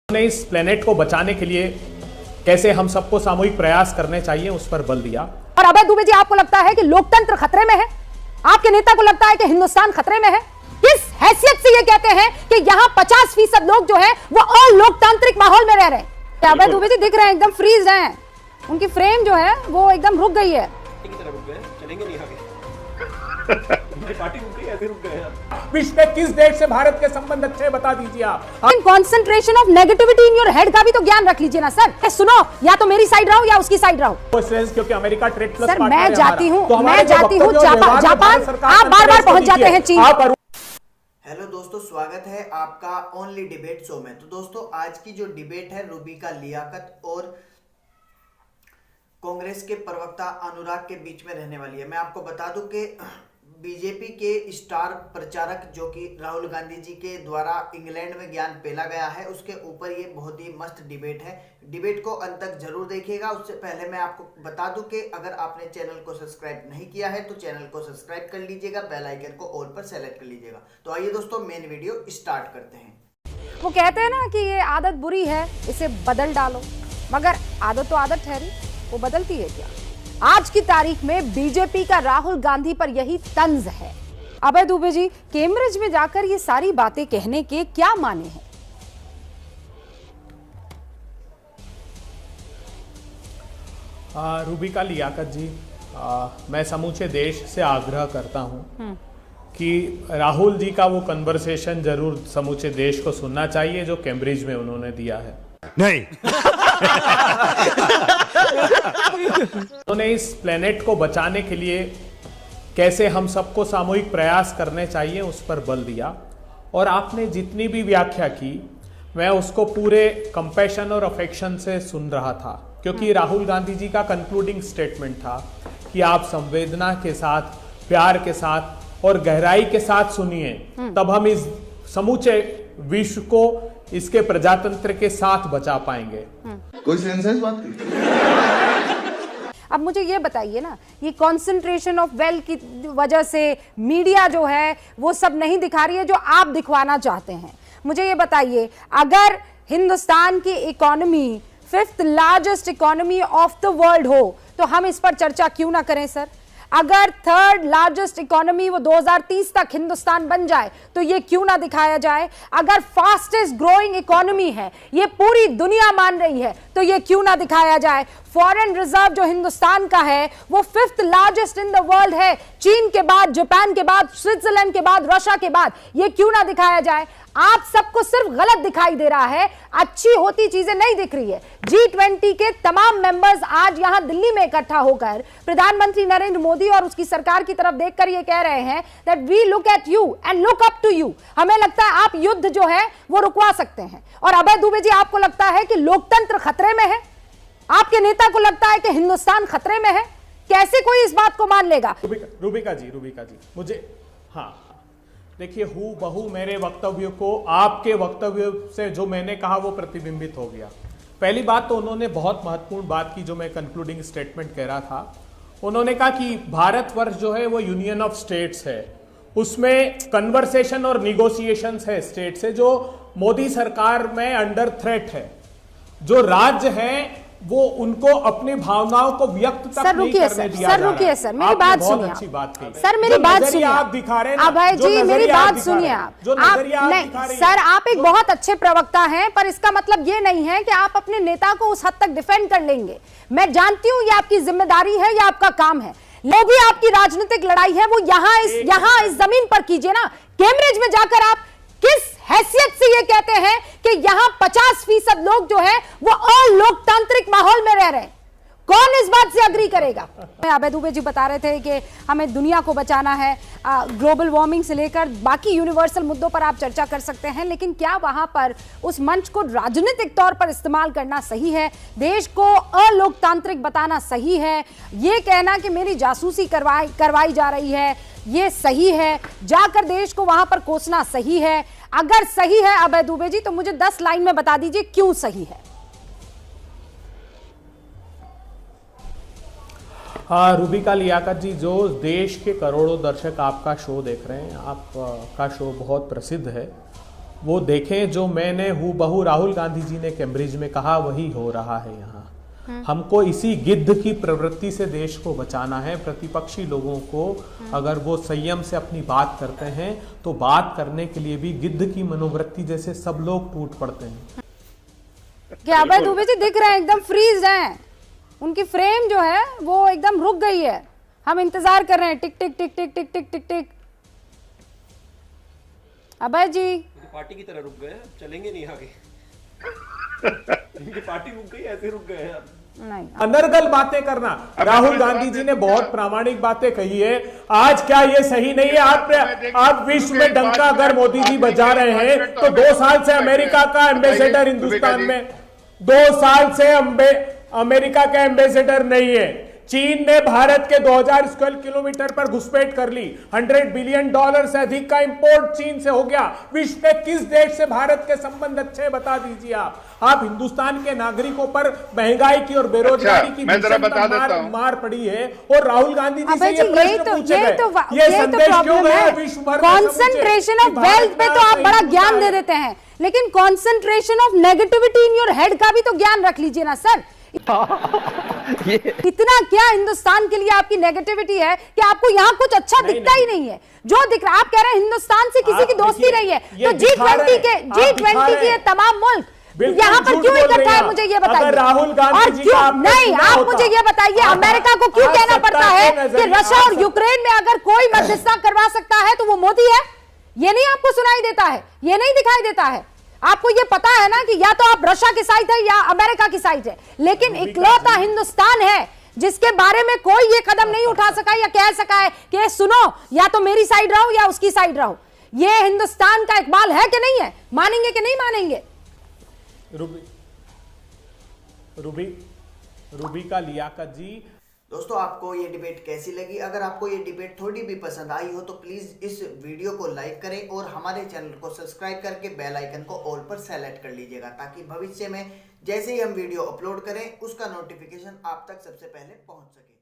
ने इस प्लेनेट को बचाने के लिए कैसे हम सबको सामूहिक प्रयास करने चाहिए उस पर बल दिया। और अभय दुबे जी, आपको लगता है कि लोकतंत्र खतरे में है? आपके नेता को लगता है कि हिंदुस्तान खतरे में है? किस हैसियत से ये कहते हैं कि यहाँ 50% लोग जो है वो अलोकतांत्रिक माहौल में रह रहे हैं? अभय दुबे जी दिख रहे हैं एकदम फ्रीज हैं, उनकी फ्रेम जो है वो एकदम रुक गई है। चलेंगे नहीं आगे। पार्टी रुक गई, ऐसे रुक गए आप। विश्व में किस देश से भारत के संबंध अच्छे बता दीजिए आप। Concentration of negativity in your head का भी तो ज्ञान रख लीजिए ना सर। सुनो, या तो मेरी साइड रहो या उसकी साइड रहो। क्योंकि अमेरिका ट्रेड प्लस सर मैं जाती हूँ जापान, आप बार बार पहुंच जाते हैं चीन। हेलो दोस्तों, स्वागत है आपका ओनली डिबेट शो में। तो दोस्तों, आज की जो डिबेट है रूबिका लियाकत और कांग्रेस के प्रवक्ता अनुराग के बीच में रहने वाली है। मैं आपको बता दूं कि बीजेपी के स्टार प्रचारक जो कि राहुल गांधी जी के द्वारा इंग्लैंड में ज्ञान पेला गया है, उसके ऊपर ये बहुत ही मस्त डिबेट है। डिबेट को अंत तक जरूर देखिएगा। उससे पहले मैं आपको बता दूं कि अगर आपने चैनल को सब्सक्राइब नहीं किया है तो चैनल को सब्सक्राइब कर लीजिएगा, बेल आइकन को ऑल पर सेलेक्ट कर लीजिएगा। तो आइए दोस्तों, मेन वीडियो स्टार्ट करते हैं। वो कहते हैं ना कि ये आदत बुरी है, इसे बदल डालो, मगर आदत तो आदत ठहरी, वो बदलती है क्या? आज की तारीख में बीजेपी का राहुल गांधी पर यही तंज है। अभय दुबे जी, कैम्ब्रिज में जाकर ये सारी बातें कहने के क्या माने हैं? रूबिका लियाकत जी, मैं समूचे देश से आग्रह करता हूं कि राहुल जी का वो कन्वर्सेशन जरूर समूचे देश को सुनना चाहिए जो कैम्ब्रिज में उन्होंने दिया है। नहीं उन्होंने इस प्लेनेट को बचाने के लिए कैसे हम सबको सामूहिक प्रयास करने चाहिए उस पर बल दिया। और आपने जितनी भी व्याख्या की, मैं उसको पूरे कंपैशन और अफेक्शन से सुन रहा था, क्योंकि राहुल गांधी जी का कंक्लूडिंग स्टेटमेंट था कि आप संवेदना के साथ, प्यार के साथ और गहराई के साथ सुनिए, तब हम इस समूचे विश्व को इसके प्रजातंत्र के साथ बचा पाएंगे। कोई सेंस है इस बात की? अब मुझे ये बताइए ना, ये कॉन्सेंट्रेशन ऑफ वेल्थ की वजह से मीडिया जो है वो सब नहीं दिखा रही है जो आप दिखवाना चाहते हैं। मुझे ये बताइए, अगर हिंदुस्तान की economy 5th largest economy of the world हो तो हम इस पर चर्चा क्यों ना करें सर? अगर 3rd लार्जेस्ट इकोनॉमी वो 2030 तक हिंदुस्तान बन जाए तो ये क्यों ना दिखाया जाए? अगर फास्टेस्ट ग्रोइंग इकोनॉमी है, ये पूरी दुनिया मान रही है, तो ये क्यों ना दिखाया जाए? फॉरेन रिजर्व जो हिंदुस्तान का है वो 5th largest in the world है, चीन के बाद, जापान के बाद, स्विट्जरलैंड के बाद, रशिया के बाद। ये क्यों ना दिखाया जाए? आप सबको सिर्फ गलत दिखाई दे रहा है, अच्छी होती चीजें नहीं दिख रही है। G20 के तमाम मेंबर्स आज यहां दिल्ली में इकट्ठा होकर प्रधानमंत्री नरेंद्र मोदी और उसकी सरकार की तरफ देखकर ये कह रहे हैं that we look at you and look up to you. हमें लगता है आप युद्ध जो है वो रुकवा सकते हैं। और अभय दुबे जी, आपको लगता है कि लोकतंत्र खतरे में है? आपके नेता को लगता है कि हिंदुस्तान खतरे में है? कैसे कोई इस बात को मान लेगा? रूबिका जी, मुझे देखिए, हूबहू मेरे वक्तव्य को आपके वक्तव्य से जो मैंने कहा वो प्रतिबिंबित हो गया। पहली बात तो उन्होंने बहुत महत्वपूर्ण बात की, जो मैं कंक्लूडिंग स्टेटमेंट कह रहा था। उन्होंने कहा कि भारतवर्ष जो है वो यूनियन ऑफ स्टेट्स है, उसमें कन्वर्सेशन और निगोशिएशंस है स्टेट से, जो मोदी सरकार में अंडर थ्रेट है। जो राज्य हैं वो उनको अपनी भावनाओं को व्यक्त तक नहीं करने दिया जा रहा है। रुकिए सर, मेरी बात सुनिए। अच्छी बात कही सर, मेरी बात सुनिए। आप दिखा रहे हैं अभय जी, मेरी बात सुनिए। आप नहीं सर, आप एक बहुत अच्छे प्रवक्ता हैं, पर इसका मतलब ये नहीं है कि आप अपने नेता को उस हद तक डिफेंड कर लेंगे। मैं जानती हूँ ये आपकी जिम्मेदारी है, ये आपका काम है। वो भी आपकी राजनीतिक लड़ाई है, वो यहाँ इस जमीन पर कीजिए ना। कैम्ब्रिज में जाकर आप किस हैसियत से ये कहते हैं कि यहां 50% लोग जो है वो अलोकतांत्रिक माहौल में रह रहे हैं? कौन इस बात से अग्री करेगा? अभय दुबे जी बता रहे थे कि हमें दुनिया को बचाना है, ग्लोबल वार्मिंग से लेकर बाकी यूनिवर्सल मुद्दों पर आप चर्चा कर सकते हैं, लेकिन क्या वहां पर उस मंच को राजनीतिक तौर पर इस्तेमाल करना सही है? देश को अलोकतांत्रिक बताना सही है? ये कहना कि मेरी जासूसी करवाई जा रही है, ये सही है? जाकर देश को वहां पर कोसना सही है? अगर सही है अभय दुबे जी, तो मुझे 10 लाइन में बता दीजिए क्यों सही है। रूबिका लियाकत जी, जो देश के करोड़ों दर्शक आपका शो देख रहे हैं, आपका शो बहुत प्रसिद्ध है वो देखें जो मैंने हूबहू राहुल गांधी जी ने कैम्ब्रिज में कहा वही हो रहा है यहाँ। हमको इसी गिद्ध की प्रवृत्ति से देश को बचाना है। प्रतिपक्षी लोगों को अगर वो संयम से अपनी बात करते हैं तो बात करने के लिए भी गिद्ध की मनोवृत्ति जैसे सब लोग टूट पड़ते हैं। क्या अभय दुबे जी दिख रहे हैं, एकदम फ्रीज हैं, उनकी फ्रेम जो है वो एकदम रुक गई है। हम इंतजार कर रहे हैं, टिक टिक टिक टिक टिक टिक टिक टिक। अभय जी पार्टी की तरह रुक गए हैं, चलेंगे नहीं आगे। इनकी पार्टी रुक गई, ऐसे रुक गए हैं। नहीं, अनर्गल बातें करना। राहुल गांधी जी ने बहुत प्रामाणिक बातें कही है। आज क्या ये सही नहीं है? आप विश्व में डंका अगर मोदी जी बजा रहे हैं तो 2 साल से अमेरिका का एम्बेसडर हिंदुस्तान में 2 साल से अमेरिका का एम्बेसडर नहीं है। चीन ने भारत के 2000 स्क्वायर किलोमीटर पर घुसपैठ कर ली। $100 बिलियन से अधिक का इंपोर्ट चीन से हो गया। विश्व में किस देश से भारत के संबंध अच्छे बता दीजिए आप हिंदुस्तान के नागरिकों पर महंगाई की और बेरोजगारी की मार पड़ी है और राहुल गांधी जी से ये प्रश्न पूछे गए। ये संदेश क्यों गया विश्व भर में? कॉन्सेंट्रेशन ऑफ वेल्थ पे तो आप बड़ा ज्ञान दे देते हैं, लेकिन concentration of negativity in your head का भी तो ज्ञान रख लीजिए ना सर। इतना क्या हिंदुस्तान के लिए आपकी नेगेटिविटी है कि आपको यहाँ कुछ अच्छा दिखता ही नहीं है। जो दिख रहा, आप कह रहे हैं हिंदुस्तान से किसी की दोस्ती रही है, तो G20 के तमाम मुल्क यहाँ पर क्यों इकट्ठा है, मुझे ये बताइए। राहुल गांधी जी क्यों नहीं, आप मुझे ये बताइए, अमेरिका को क्यों कहना पड़ता है कि रशिया और यूक्रेन में अगर कोई मध्यस्थता करवा सकता है तो वो मोदी है? ये नहीं आपको सुनाई देता है, ये नहीं दिखाई देता है? आपको ये पता है ना कि या तो आप रशिया की साइड है या अमेरिका की साइड है, लेकिन इकलौता हिंदुस्तान है जिसके बारे में कोई ये कदम नहीं उठा सका या कह सका है कि सुनो या तो मेरी साइड रहो या उसकी साइड रहो। ये हिंदुस्तान का इकबाल है कि नहीं है? मानेंगे कि नहीं मानेंगे? रूबिका लियाकत जी, दोस्तों आपको ये डिबेट कैसी लगी? अगर आपको ये डिबेट थोड़ी भी पसंद आई हो तो प्लीज इस वीडियो को लाइक करें और हमारे चैनल को सब्सक्राइब करके बेल आइकन को ऑल पर सेलेक्ट कर लीजिएगा, ताकि भविष्य में जैसे ही हम वीडियो अपलोड करें उसका नोटिफिकेशन आप तक सबसे पहले पहुंच सके।